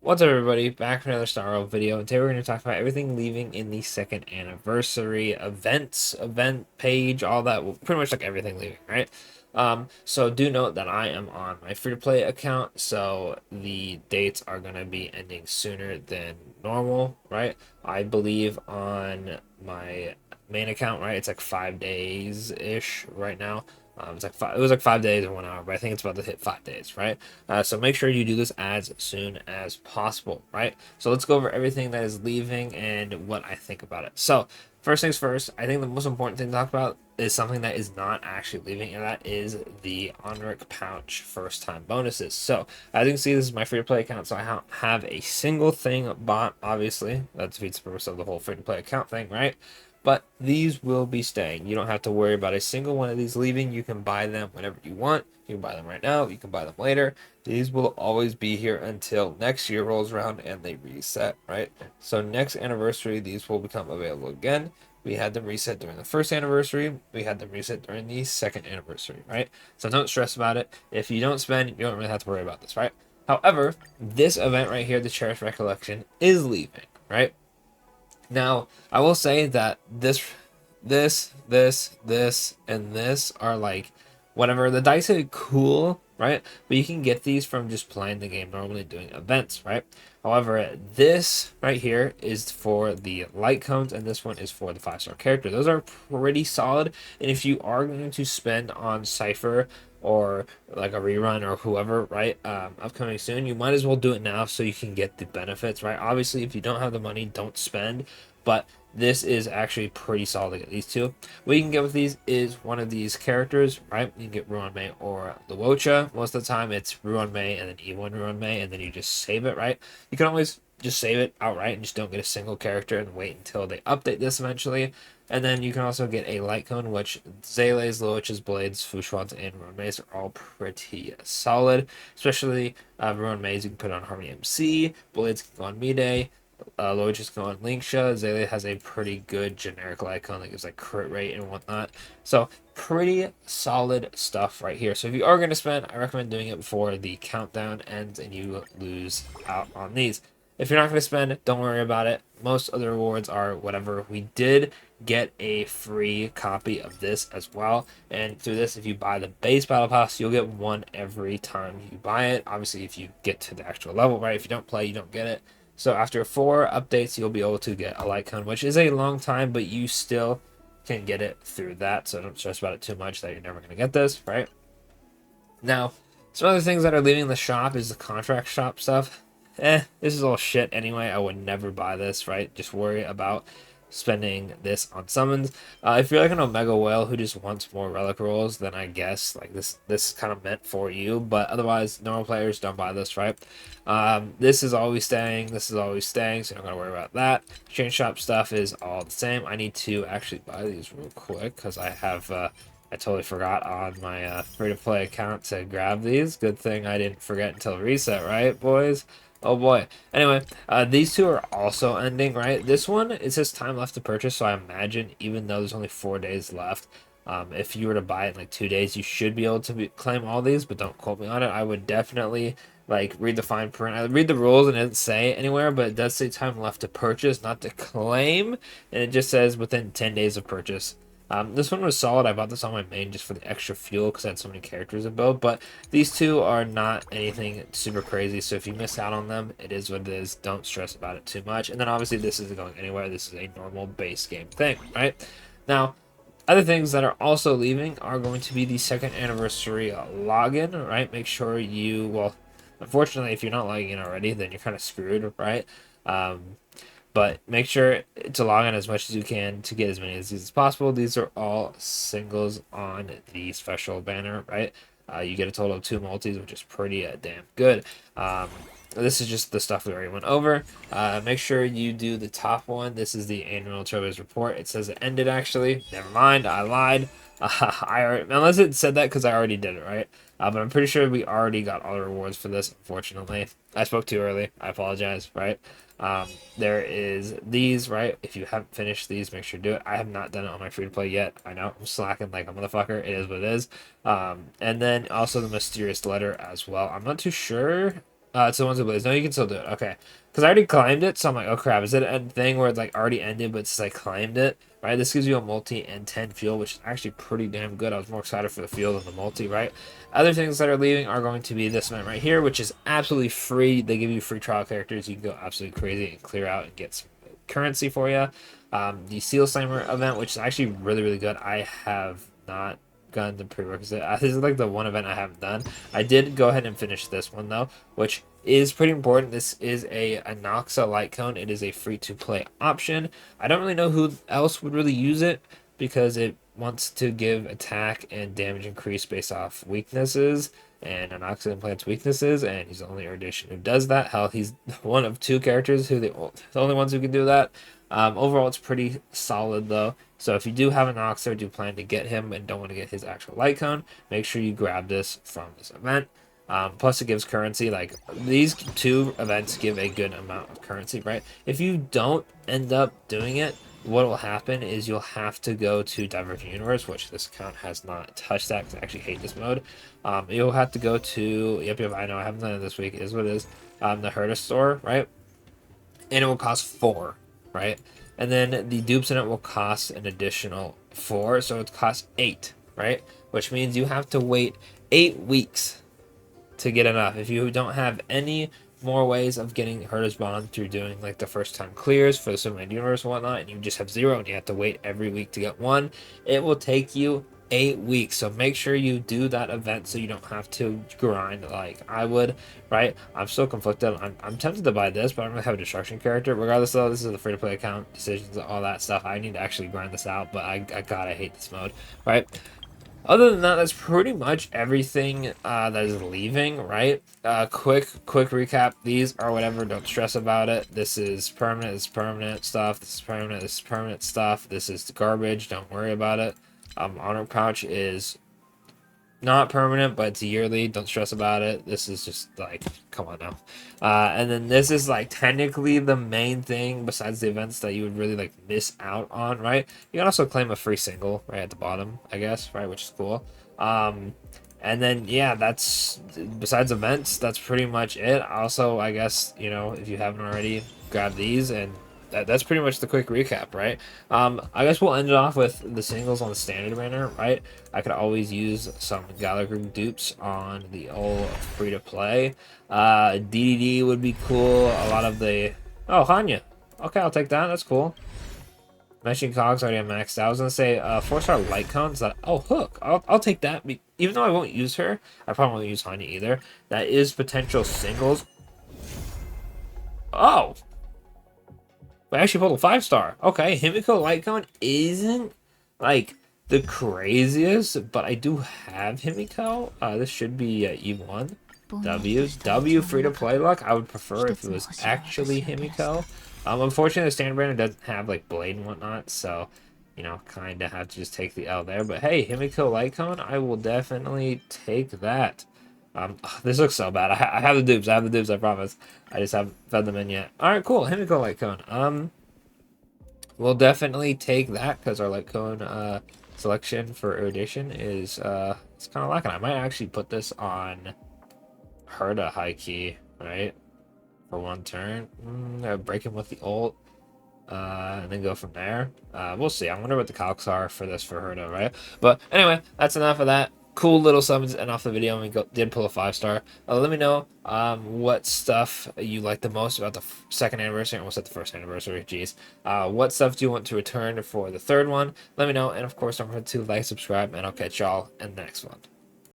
What's up, everybody? Back for another Star Wars video, and today we're going to talk about everything leaving in the second anniversary event page, all that, well, pretty much like everything leaving, right? So do note that I am on my free-to-play account, so the dates are going to be ending sooner than normal, right? I believe on my main account, right, it's like 5 days-ish right now. It was like 5 days or 1 hour, but I think it's about to hit 5 days, right? So make sure you do this as soon as possible, right? So let's go over everything that is leaving and what I think about it. So first things first, I think the most important thing to talk about is something that is not actually leaving, and that is the Onric Pouch first time bonuses. So as you can see, this is my free to play account, so I don't have a single thing bought. Obviously, that defeats the purpose of the whole free to play account thing, right? But these will be staying. You don't have to worry about a single one of these leaving. You can buy them whenever you want. You can buy them right now. You can buy them later. These will always be here until next year rolls around and they reset, right? So next anniversary, these will become available again. We had them reset during the first anniversary. We had them reset during the second anniversary, right? So don't stress about it. If you don't spend, you don't really have to worry about this, right? However, this event right here, the Cherish Recollection, is leaving, right? Now, I will say that this, and this are like whatever. The dice are cool, right? But you can get these from just playing the game normally, doing events, right? However, this right here is for the light cones, and this one is for the 5-star character. Those are pretty solid, and if you are going to spend on Cypher or like a rerun or whoever, right, upcoming soon, you might as well do it now so you can get the benefits, right? Obviously, if you don't have the money, don't spend, but this is actually pretty solid to get these two. What you can get with these is one of these characters, right? You can get Ruan Mei or Luocha. Most of the time it's Ruan Mei and then E1 Ruan Mei, and then you just save it, right? You can always just save it outright and just don't get a single character and wait until they update this eventually. And then you can also get a light cone, which Zayle's, Luocha's, Blades, Fushuan's, and Ruan Mei's are all pretty solid. Especially Ruan Mei's you can put on Harmony MC, Blades can go on Mide, Luocha's can go on Linksha. Zayle has a pretty good generic icon that gives like crit rate and whatnot. So pretty solid stuff right here. So if you are going to spend, I recommend doing it before the countdown ends and you lose out on these. If you're not going to spend, don't worry about it. Most of the rewards are whatever. We did get a free copy of this as well. And through this, if you buy the base battle pass, you'll get one every time you buy it. Obviously, if you get to the actual level, right? If you don't play, you don't get it. So after 4 updates, you'll be able to get a light cone, which is a long time, but you still can get it through that. So don't stress about it too much that you're never going to get this, right? Now, some other things that are leaving the shop is the contract shop stuff. This is all shit anyway. I would never buy this, right? Just worry about spending this on summons. If you're like an Omega Whale who just wants more relic rolls, then I guess like this is kind of meant for you. But otherwise, normal players don't buy this, right? This is always staying. This is always staying, so you're not gonna worry about that. Chain shop stuff is all the same. I need to actually buy these real quick because I have. I totally forgot on my free-to-play account to grab these. Good thing I didn't forget until reset, right, boys? Oh boy. Anyway, these two are also ending, right? This one, it says time left to purchase, so I imagine even though there's only 4 days left, if you were to buy it in like 2 days, you should be able to claim all these, but don't quote me on it. I would definitely like read the fine print. I read the rules and it doesn't say it anywhere, but it does say time left to purchase, not to claim, and it just says within 10 days of purchase. This one was solid. I bought this on my main just for the extra fuel because I had so many characters to build. But these two are not anything super crazy. So if you miss out on them, it is what it is. Don't stress about it too much. And then obviously this isn't going anywhere. This is a normal base game thing, right? Now, other things that are also leaving are going to be the second anniversary login, right? Make sure you, well, unfortunately, if you're not logging in already, then you're kind of screwed, right? But make sure to log in as much as you can to get as many of these as possible. These are all singles on the special banner, right? You get a total of 2 multis, which is pretty damn good. This is just the stuff we already went over. Make sure you do the top one. This is the annual Trailblaze report. It says it ended, actually. Never mind, I lied. Unless it said that because I already did it, right? But I'm pretty sure we already got all the rewards for this, unfortunately. I spoke too early. I apologize, right? There is these, right? If you haven't finished these, make sure to do it. I have not done it on my free-to-play yet. I know, I'm slacking like a motherfucker. It is what it is. And then also the mysterious letter as well. I'm not too sure It's the ones who blaze. No, you can still do it. Okay. Because I already climbed it, so I'm like, oh crap, is it a thing where it's like already ended, but since I climbed it, right? This gives you a multi and 10 fuel, which is actually pretty damn good. I was more excited for the fuel than the multi, right? Other things that are leaving are going to be this event right here, which is absolutely free. They give you free trial characters. You can go absolutely crazy and clear out and get some currency for you. The Seal Slammer event, which is actually really, really good. I have not gotten the prerequisite. This is like the one event I haven't done. I did go ahead and finish this one though, which is pretty important. This is a Anoxa light cone. It is a free to play option. I don't really know who else would really use it because it wants to give attack and damage increase based off weaknesses, and Anoxa implants weaknesses, and he's the only Erudition who does that. Hell, he's one of two characters who the only ones who can do that. Overall, it's pretty solid though. So if you do have an Ox or do plan to get him and don't want to get his actual light cone, make sure you grab this from this event. Plus, it gives currency. Like, these two events give a good amount of currency, right? If you don't end up doing it, what will happen is you'll have to go to Divergent Universe, which this account has not touched that because I actually hate this mode. You'll have to go to, yep, I know, I haven't done it this week, it is what it is, the Herta store, right? And it will cost 4, right? And then the dupes in it will cost an additional 4, so it costs 8, right? Which means you have to wait 8 weeks to get enough. If you don't have any more ways of getting Herta's Bond through doing like the first time clears for the Superman Universe and whatnot, and you just have 0 and you have to wait every week to get 1, it will take you 8 weeks. So make sure you do that event so you don't have to grind like I would, right? I'm still conflicted. I'm tempted to buy this, but I don't really have a destruction character. Regardless, though, this is a free-to-play account, decisions, all that stuff. I need to actually grind this out, but I gotta hate this mode, right? Other than that, that's pretty much everything that is leaving, right? Quick recap. These are whatever. Don't stress about it. This is permanent. This is permanent stuff. This is permanent. This is permanent stuff. This is garbage. Don't worry about it. Honor Pouch is not permanent, but it's yearly. Don't stress about it. This is just like, come on now. And then this is like technically the main thing besides the events that you would really like miss out on, right? You can also claim a free single right at the bottom, I guess, right? Which is cool. And then, yeah, that's, besides events, that's pretty much it. Also, I guess, you know, if you haven't already, grab these, and that's pretty much the quick recap, right? I guess we'll end it off with the singles on the standard banner, right? I could always use some Gallagher dupes on the old free-to-play. DDD would be cool. A lot of the... Oh, Hanya. Okay, I'll take that. That's cool. Meshing Cogs already have maxed out. I was going to say 4-star light cones. That, oh, Hook. I'll take that. Even though I won't use her, I probably won't use Hanya either. That is potential singles. Oh! We actually pulled a 5-star. Okay, Himiko Lightcone isn't like the craziest, but I do have Himiko. This should be E1. W free to play luck. I would prefer if it was actually Himiko. Unfortunately, the standard banner doesn't have like blade and whatnot, so you know, kind of have to just take the L there. But hey, Himiko Lightcone, I will definitely take that. This looks so bad. I have the dupes. I promise. I just haven't fed them in yet. All right, cool. Himiko light cone. We'll definitely take that because our light cone selection for erudition is it's kind of lacking. I might actually put this on Herta high key, right? For one turn. Break him with the ult. And then go from there. We'll see. I wonder what the calcs are for this for Herta, right? But anyway, that's enough of that. Cool little summons and off the video, and we did pull a 5-star. Let me know what stuff you like the most about the second anniversary. I almost said the first anniversary, jeez. What stuff do you want to return for the third one? Let me know, and of course, don't forget to like, subscribe, and I'll catch y'all in the next one.